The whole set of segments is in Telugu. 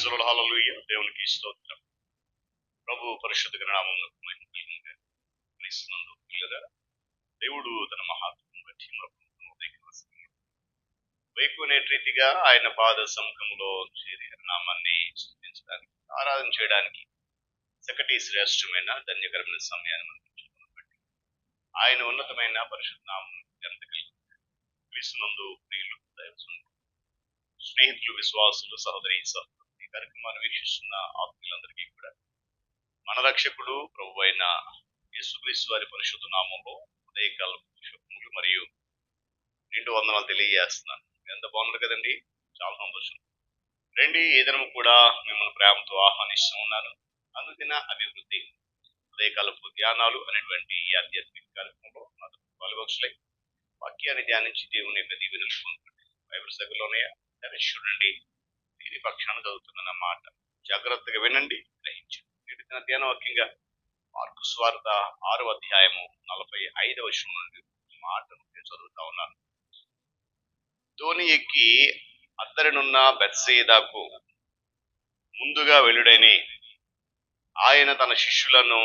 ప్రైజ్ లార్డ్, హల్లెలూయా. దేవునికి స్తోత్రం. ప్రభు పరిశుద్ధ నామమునకు మహిమ కలుగును గాక. క్రీస్తునందు ప్రియులారా, దేవుడు తన మహాత్మ్యమును బట్టి వేకునే రీతిగా ఆయన పాద సముఖములో చేరి నామాన్ని స్తుతించడానికి, ఆరాధన చేయడానికి చక్కటి శ్రేష్టమైన ధన్యకరమైన సమయాన్ని మనం బట్టి ఆయన ఉన్నతమైన పరిశుద్ధ నామం ఘనత కలుగును. క్రీస్తునందు ప్రియులు, స్నేహితులు, విశ్వాసులు, సహోదరి సహోదరులు, ఈ కార్యక్రమాన్ని వీక్షిస్తున్న ఆత్మీయులందరికీ కూడా మన రక్షకుడు ప్రభు అయిన యేసుక్రీస్తు వారి పరిశుద్ధ నామంలో ఉదయకాలపు శుభములు మరియు నిండు వందనాలు తెలియజేస్తున్నాను. ఎంత బాగున్నారు కదండి, చాలా సంతోషం. రండి, ఏదైనా కూడా మిమ్మల్ని ప్రేమతో ఆహ్వానిస్తూ ఉన్నాను. అనుదిన అభివృద్ధి ఉదయకాలపు ధ్యానాలు అనేటువంటి ఈ ఆధ్యాత్మిక కార్యక్రమంలో పాల్గొనలై వాక్యాన్ని ధ్యానించి దేవుని యొక్క దీవెనలు పొందుకోండి. బైబిల్ దగ్గరలోనే చూడండి, దీని పక్షాన చదువుతున్న మాట జాగ్రత్తగా వినండి, గ్రహించండి. నిడిచిన ధ్యాన వాక్యంగా మార్కు సువార్త 6వ అధ్యాయము 45వ వచనం నుండి మాటను నేను చదువుతా ఉన్నాను. ధోని ఎక్కి అద్దరినున్న బెత్సయిదాకు ముందుగా వెళ్ళుడని ఆయన తన శిష్యులను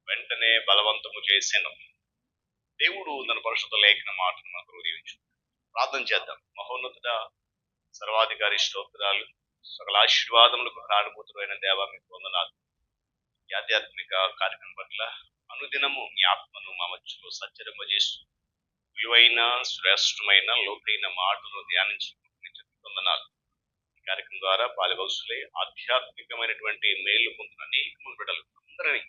వెంటనే బలవంతము చేసెను. దేవుడు తన పరిశుద్ధ లేఖన మాటను మనకు దీవించు. ప్రార్థన చేద్దాం. మహోన్నతుడ, సర్వాధికారి, స్తోత్రాలు, సకల ఆశీర్వాదములకు కారణభూతులైన దేవా, మీకు వందనాలు. ఈ ఆధ్యాత్మిక కార్యక్రమం పట్ల అనుదినము మీ ఆత్మను మా మధ్యలో సచ్చరింపజేస్తూ విలువైన, శ్రేష్టమైన, లోతైన మాటను ధ్యానించుకుంటూ వందనాలు. ఈ కార్యక్రమం ద్వారా పాలుగౌసులై ఆధ్యాత్మికమైనటువంటి మేలు పొందిన అనేక బిడ్డలు అందరినీ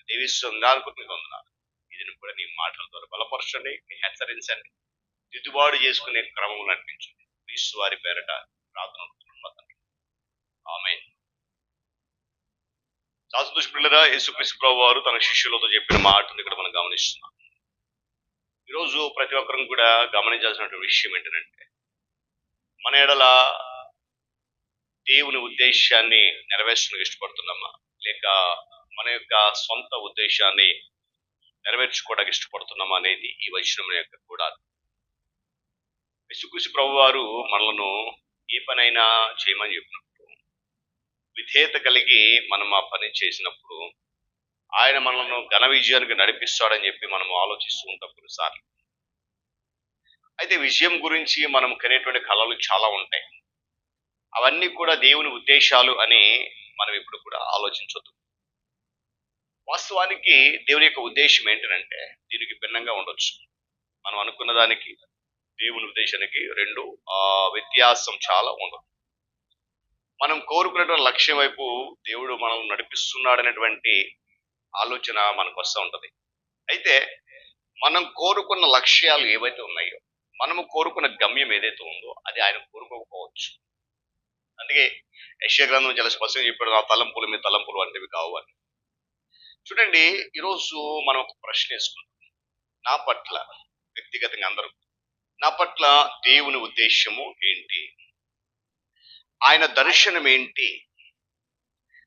దేవిస్తున్నాను. వందనాలు. ఇది కూడా నీ మాటల ద్వారా బలపరచండి, హెచ్చరించండి, దిద్దుబాటు చేసుకునే క్రమం నడిపించండి. క్రీస్తు వారి పేరట ప్రార్థన. ఆమేన్. శాశ్వత పిల్లరా, యేసుక్రీస్తు ప్రభువు వారు తన శిష్యులతో చెప్పిన మాటను ఇక్కడ మనం గమనిస్తున్నాం. ఈరోజు ప్రతి ఒక్కరం కూడా గమనించాల్సినటువంటి విషయం ఏంటంటే, మన ఎడల దేవుని ఉద్దేశాన్ని నెరవేర్చడానికి ఇష్టపడుతున్నామా, లేక మన యొక్క సొంత ఉద్దేశాన్ని నెరవేర్చుకోవడానికి ఇష్టపడుతున్నామా అనేది ఈ వచనం యొక్క కూడా. యేసుక్రీస్తు ప్రభు వారు మనలను ఏ పనైనా చేయమని చెప్పినప్పుడు, విధేయత కలిగి మనం ఆ పని చేసినప్పుడు ఆయన మనల్ని ఘన విజయానికి నడిపిస్తాడని చెప్పి మనం ఆలోచిస్తూ ఉంటాం కొన్నిసార్లు. అయితే విజయం గురించి మనం కనేటువంటి కళలు చాలా ఉంటాయి. అవన్నీ కూడా దేవుని ఉద్దేశాలు అని మనం ఇప్పుడు కూడా ఆలోచించొద్దు. వాస్తవానికి దేవుని యొక్క ఉద్దేశం ఏంటంటే దీనికి భిన్నంగా ఉండొచ్చు. మనం అనుకున్న దానికి దేవుని ఉద్దేశానికి రెండు వ్యత్యాసం చాలా ఉండదు. మనం కోరుకునేటువంటి లక్ష్యం వైపు దేవుడు మనల్ని నడిపిస్తున్నాడనేటువంటి ఆలోచన మనకు వస్తూ ఉంటది. అయితే మనం కోరుకున్న లక్ష్యాలు ఏవైతే ఉన్నాయో, మనము కోరుకున్న గమ్యం ఏదైతే ఉందో అది ఆయన కోరుకోకపోవచ్చు. అందుకే యెషయా గ్రంథం చాలా స్పష్టంగా చెప్పాడు, నా తలంపులు మీ తలంపులు వంటివి కావు అని. చూడండి, ఈరోజు మనం ఒక ప్రశ్న వేసుకుంటాం. నా పట్ల వ్యక్తిగతంగా అందరూ, నా పట్ల దేవుని ఉద్దేశము ఏంటి, ఆయన దర్శనం ఏంటి?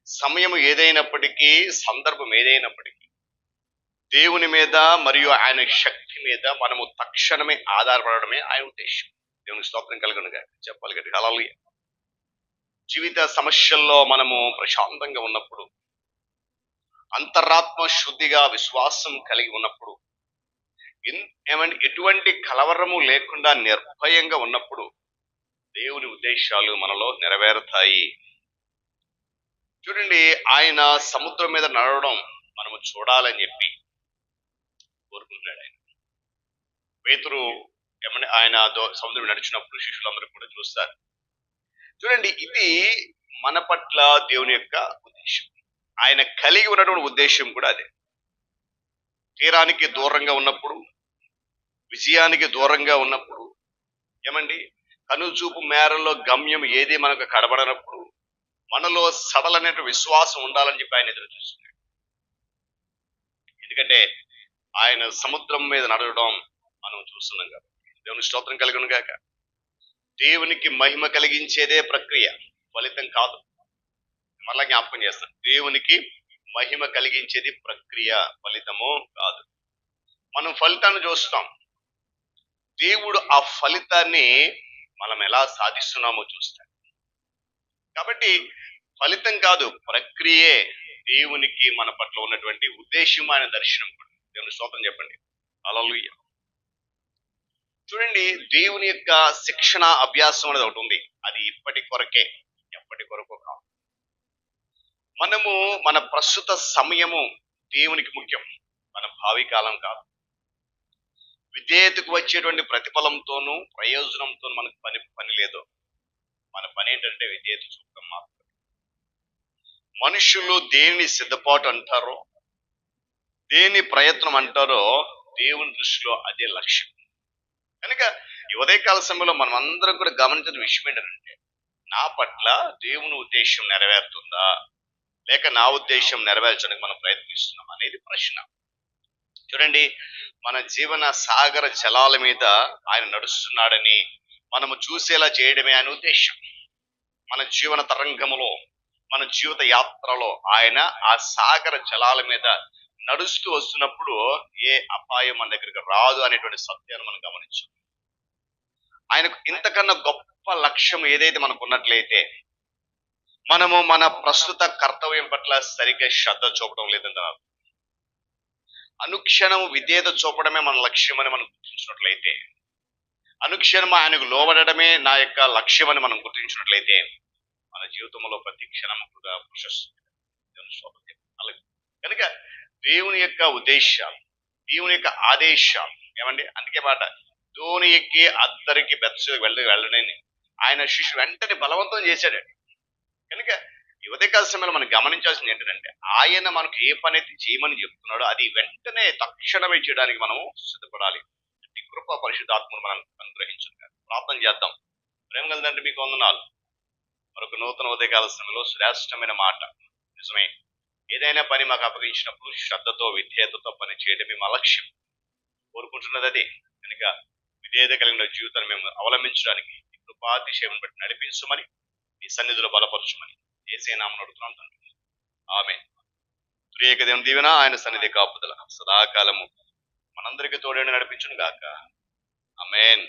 సమయం ఏదైనప్పటికీ, సందర్భం ఏదైనప్పటికీ దేవుని మీద మరియు ఆయన శక్తి మీద మనము తక్షణమే ఆధారపడమే ఆయన ఉద్దేశం. దేవుని స్తోత్రం కలుగునుగా చెప్పాలి గట్టి. హల్లెలూయా. జీవిత సమస్యల్లో మనము ప్రశాంతంగా ఉన్నప్పుడు, అంతరాత్మ శుద్ధిగా విశ్వాసం కలిగి ఉన్నప్పుడు, ఏమంటే ఎటువంటి కలవరము లేకుండా నిర్భయంగా ఉన్నప్పుడు దేవుని ఉద్దేశాలు మనలో నెరవేరుతాయి. చూడండి, ఆయన సముద్రం మీద నడవడం మనము చూడాలని చెప్పి కోరుకుంటున్నాడు ఆయన. పేతురు ఏమంటే ఆయన సముద్రం నడిచినప్పుడు శిష్యులందరూ కూడా చూస్తారు. చూడండి, ఇది మన పట్ల దేవుని యొక్క ఉద్దేశం. ఆయన కలిగి ఉన్నటువంటి ఉద్దేశం కూడా అదే. తీరానికి దూరంగా ఉన్నప్పుడు, విజయానికి దూరంగా ఉన్నప్పుడు, ఏమండి కనుచూపు మేరలో గమ్యం ఏది మనకు కనబడనప్పుడు మనలో సడలనే విశ్వాసం ఉండాలని చెప్పి ఆయన ఎదురు చూస్తున్నాడు. ఎందుకంటే ఆయన సముద్రం మీద నడవడం మనం చూస్తున్నాం కాబట్టి. దేవుని స్తోత్రం కలుగును గాక. దేవునికి మహిమ కలిగించేదే ప్రక్రియ, ఫలితం కాదు. మళ్ళా జ్ఞాపకం చేస్తాను, దేవునికి మహిమ కలిగించేది ప్రక్రియ, ఫలితము కాదు. మనం ఫలితాన్ని చూస్తాం, దేవుడు ఆ ఫలితాన్ని మనం ఎలా సాధిస్తున్నామో చూస్తాడు. కాబట్టి ఫలితం కాదు, ప్రక్రియే దేవునికి మన పట్ల ఉన్నటువంటి ఉద్దేశం, ఆయన దర్శనం. దేవుని స్తోత్రం చెప్పండి. హల్లెలూయా. చూడండి, దేవుని యొక్క శిక్షణ అభ్యాసం అనేది ఒకటి ఉంది. అది ఇప్పటి కొరకే, ఎప్పటి కొరకు కాదు. మనము మన ప్రస్తుత సమయము దేవునికి ముఖ్యం, మన భావి కాలం కాదు. విధేయతకు వచ్చేటువంటి ప్రతిఫలంతోనూ ప్రయోజనంతోనూ మనకు పని లేదు. మన పని ఏంటంటే విధేయత చూపడం మాత్రం. మనుషులు దేని సిద్ధపాటు అంటారో, దేని ప్రయత్నం అంటారో, దేవుని దృష్టిలో అదే లక్ష్యం. కనుక ఈ ఉదయకాల సమయంలో మనం అందరం కూడా గమనించిన విషయం ఏంటంటే, నా పట్ల దేవుని ఉద్దేశం నెరవేరుతుందా, లేక నా ఉద్దేశం నెరవేర్చడానికి మనం ప్రయత్నిస్తున్నాం అనేది ప్రశ్న. చూడండి, మన జీవన సాగర జలాల మీద ఆయన నడుస్తున్నాడని మనము చూసేలా చేయడమే ఆయన ఉద్దేశం. మన జీవన తరంగములో, మన జీవిత యాత్రలో ఆయన ఆ సాగర జలాల మీద నడుస్తూ వస్తున్నప్పుడు ఏ అపాయం మన దగ్గరికి రాదు అనేటువంటి సత్యాన్ని మనం గమనించాం. ఆయనకు ఇంతకన్నా గొప్ప లక్ష్యం ఏదైతే మనకు ఉన్నట్లయితే, మనము మన ప్రస్తుత కర్తవ్యం పట్ల సరిగ్గా శ్రద్ధ చూపడం లేదంటారు. అనుక్షణం విధేయత చూపడమే మన లక్ష్యం అని మనం గుర్తించినట్లయితే, అనుక్షణం ఆయనకు లోబడమే నా యొక్క లక్ష్యం అని మనం గుర్తించినట్లయితే, మన జీవితంలో ప్రతి క్షణం కూడా ప్రశస్తుంది. కనుక దేవుని యొక్క ఉద్దేశాలు, దేవుని యొక్క ఆదేశాలు ఏమండి, అందుకే మాట ధోని ఎక్కి అద్దరికి వెళ్ళడని ఆయన శిష్యుడు వెంటనే బలవంతం చేశాడండి. కనుక ఈ ఉదయకాల సమయంలో మనం గమనించాల్సింది ఏంటంటే, ఆయన మనకు ఏ పని అయితే చేయమని చెప్తున్నాడో అది వెంటనే తక్షణమే చేయడానికి మనము సిద్ధపడాలి. ఈ కృప పరిశుద్ధాత్మను మనం అనుగ్రహించుగా ప్రార్థన చేద్దాం. ప్రేమ కలదంటే మీకు వందనాలు. మరొక నూతన ఉదయకాల సమయంలో శ్రేష్టమైన మాట, నిజమే, ఏదైనా పని మాకు అప్పగించినప్పుడు శ్రద్ధతో విధేయతతో పని చేయడమే మా లక్ష్యం. కోరుకుంటున్నది అదే. కనుక విధేయత కలిగిన జీవితాన్ని మేము అవలంబించడానికి కృపాతిశయం బట్టి నడిపించమని, ఈ సన్నిధిలో బలపరచమని యేసయ్య నామమున అడుగుతున్నాను తండ్రి. ఆమేన్. త్రియేక దేవుని దీవెన, ఆయన సన్నిధి కాపుదల సదాకాలము మనందరికీ తోడేండి నడిపించును గాక. ఆమేన్.